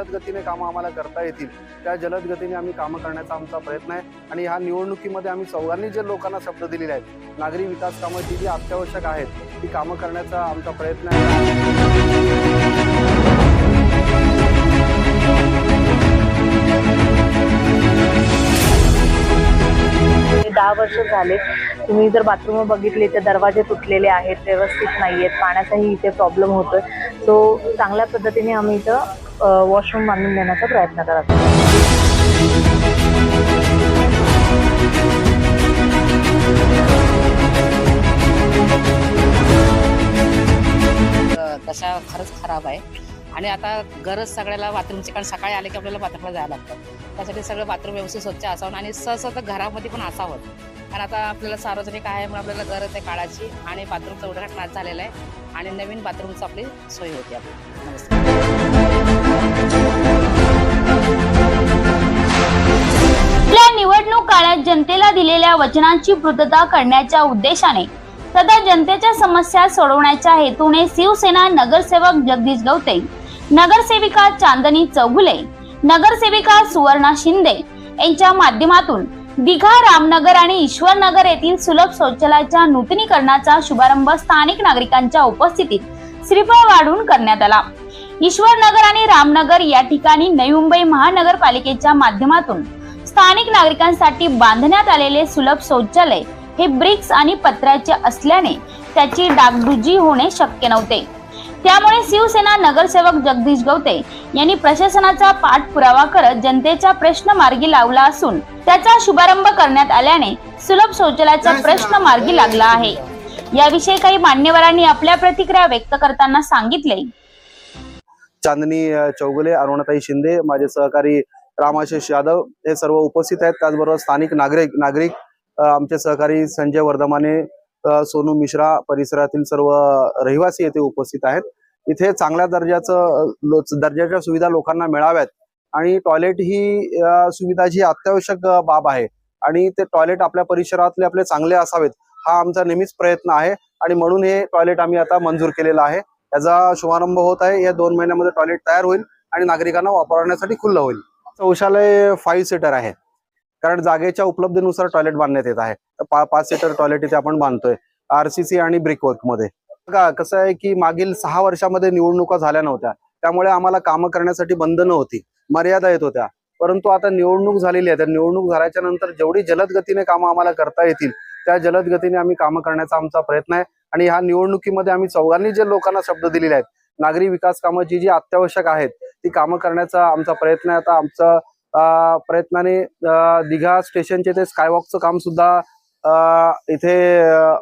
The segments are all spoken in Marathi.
जलद गतीने कामं आम्हाला करता येतील त्या जलद गतीने आम्ही कामं करण्याचा आमचा प्रयत्न आहे। आणि ह्या निवडणुकीमध्ये आम्ही चौघांनी जे लोकांना शब्द दिलेले आहेत, नागरी विकास कामं जी अत्यावश्यक आहेत ती कामं करण्याचा आमचा प्रयत्न आहे। 10 वर्ष झाले। तुम्ही जर बाथरूम बघितले तर दरवाजे तुटलेले आहेत, व्यवस्थित नाहीयेत, पाण्याचाही इथे प्रॉब्लेम होतोय। सो चांगल्या पद्धतीने आम्ही इथं वॉशरूम बांधून देण्याचा प्रयत्न करत आहोत। दशा खरंच खराब आहे आणि आता गरज सगळ्याला बाथरूमची, कारण सकाळी आले की आपल्याला बाथरूमला जायला लागतं। त्यासाठी सगळं बाथरूम व्यवस्थित स्वच्छ असावं आणि सहसा तर घरामध्ये पण असावं, कारण आता आपल्याला सार्वजनिक आहे म्हणून आपल्याला गरज आहे काळाची आणि बाथरूमचा उद्घाटन आज झालेला आहे आणि नवीन बाथरूमची आपली सोय होती आपली। नमस्कार। आपल्या निवडणूक काळात जनतेला दिलेल्या वचनांची पूर्तता करण्याच्या उद्देशाने तथा जनतेच्या समस्या सोडवण्याच्या हेतूने शिवसेना नगरसेवक जगदीश गवते, नगरसेविका चांदनी चौगुले, नगरसेविका सुवर्णा शिंदे यांच्या माध्यमातून दिघा, रामनगर आणि ईश्वरनगर येथील सुलभ शौचालयाच्या नूतनीकरणाचा शुभारंभ स्थानिक नागरिकांच्या उपस्थितीत श्रीफळ वाढून करण्यात आला। ईश्वरनगर आणि रामनगर या ठिकाणी नवी मुंबई महानगरपालिकेच्या माध्यमातून स्थानिक नागरिकांसाठी बांधण्यात आलेले सुलभ शौचालय हे ब्रिक्स आणि पत्र्याचे असल्याने त्याची डागडुजी होणे शक्य नव्हते। त्यामुळे शिवसेना नगरसेवक जगदीश गवते यांनी प्रशासनाचा पाठपुरावा करत जनतेचा प्रश्न मार्गी लावला असून त्याचा शुभारंभ करण्यात आल्याने सुलभ शौचालयाचा प्रश्न मार्गी लागला आहे। याविषयी काही मान्यवरांनी आपल्या प्रतिक्रिया व्यक्त करताना सांगितले। चांदनी चौगुले, अरुणाताई शिंदे, माझे सहकारी रामाशिष यादव हे सर्व उपस्थित आहेत। त्याचबरोबर स्थानिक नागरिक आमचे सहकारी संजय वर्धमाने, सोनू मिश्रा परिसरातील सर्व रहिवासी येथे उपस्थित आहेत। इथे चांगल्या दर्जाच्या सुविधा लोकांना मिळाव्यात आणि टॉयलेट ही सुविधा जी अत्यावश्यक बाब आहे आणि ते टॉयलेट आपल्या परिसरातले आपले चांगले असावेत हा आमचा नेहमीच प्रयत्न आहे आणि म्हणून हे टॉयलेट आम्ही आता मंजूर केलेला आहे। याचा शुभारंभ होत आहे। या 2 महिन्यामध्ये टॉयलेट तयार होईल आणि नागरिकांना वापरण्यासाठी खुलं होईल। शौचालय 5 सीटर आहे, कारण जागेच्या उपलब्धतेनुसार टॉयलेट बांधण्यात येत आहे। 5 सीटर टॉयलेट इथे आपण बांधतोय RCC आणि ब्रिकवर्क मध्ये। कसं आहे की मागील 6 वर्षामध्ये निवडणुका झाल्या नव्हत्या, त्यामुळे आम्हाला कामं करण्यासाठी बंधनं होती, मर्यादा येत होत्या। परंतु आता निवडणूक झालेली आहे, तर निवडणूक झाल्याच्या नंतर जेवढी जलद गतीने कामं आम्हाला करता येतील त्या जलद गतीने आम्ही कामं करण्याचा आमचा प्रयत्न आहे। आणि ह्या निवडणुकीमध्ये आम्ही चौघांनी जे लोकांना शब्द दिलेले आहेत, नागरी विकास कामं जी अत्यावश्यक आहेत ती कामं करण्याचा आमचा प्रयत्न आहे। आता आमचा प्रयत्नाने दिघा स्टेशनचे ते स्कायवॉकचं काम सुद्धा इथे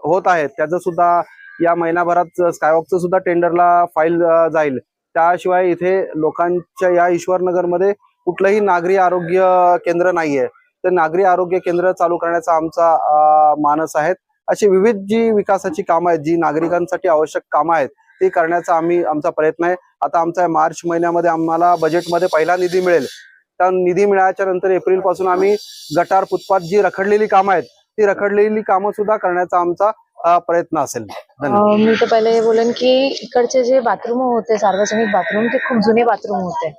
होत आहे। त्याचं सुद्धा या महिनाभरात स्कायवॉकचं सुद्धा टेंडरला फाईल जाईल। त्याशिवाय इथे लोकांच्या या ईश्वरनगरमध्ये कुठलंही नागरी आरोग्य केंद्र नाहीये, तर नागरी आरोग्य केंद्र चालू करण्याचा आमचा मानस आहे। अशी विविध जी विकासाची कामं आहेत, जी नागरिकांसाठी आवश्यक कामं आहेत ती करण्याचा आमचा प्रयत्न आहे। आता आमचा मार्च महिन्यामध्ये आम्हाला बजेटमध्ये पहिला निधी मिळेल। त्या निधी मिळाल्याच्या नंतर एप्रिल पासून आम्ही गटार, फुटपाथ जी रखडलेली कामं आहेत ती रखडलेली कामं सुद्धा करण्याचा आमचा प्रयत्न असेल। मी तर पहिले हे बोलेन की इकडचे जे बाथरूम होते, सार्वजनिक बाथरूम, ते खूप जुने बाथरूम होते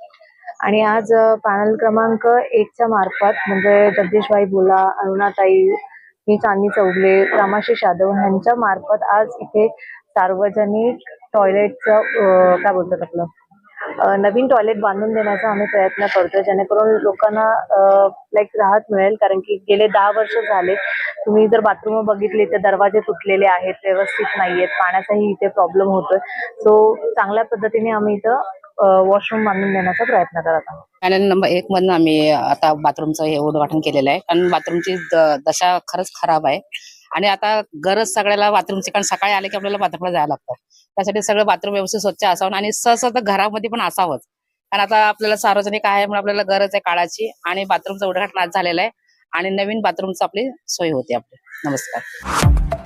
आणि आज पॅनल क्रमांक 1च्या मार्फत म्हणजे जगदीशभाई बोला, अरुणाताई, मी चांदनी चौगुले, रामाशिष यादव यांच्या मार्फत आज इथे सार्वजनिक टॉयलेटचं काय बोलतात आपलं नवीन टॉयलेट बांधून देण्याचा आम्ही प्रयत्न करतोय, जेणेकरून लोकांना राहत मिळेल। कारण की गेले 10 वर्ष झाले। तुम्ही जर बाथरूम बघितले तर दरवाजे तुटलेले आहेत, व्यवस्थित नाहीयेत, पाण्याचाही इथे प्रॉब्लेम होतोय। सो चांगल्या पद्धतीने आम्ही इथं वॉशरूम बांधून देण्याचा प्रयत्न करत आहोत। पॅनल नंबर 1 मधून आम्ही आता बाथरूमचं हे उद्घाटन केलेलं आहे, कारण बाथरूमची दशा खरंच खराब आहे आणि आता गरज सगळ्याला बाथरूमची, कारण सकाळी आले की आपल्याला बाथरूमला जायला लागतं। त्यासाठी सगळं बाथरूम व्यवस्थित स्वच्छ असावं आणि सहसा तर घरामध्ये पण असावं, कारण आता आपल्याला सार्वजनिक आहे म्हणून आपल्याला गरज आहे काळाची आणि बाथरूमचं उद्घाटन आज झालेलं आहे आणि नवीन बाथरूमची आपली सोय होती आपली। नमस्कार।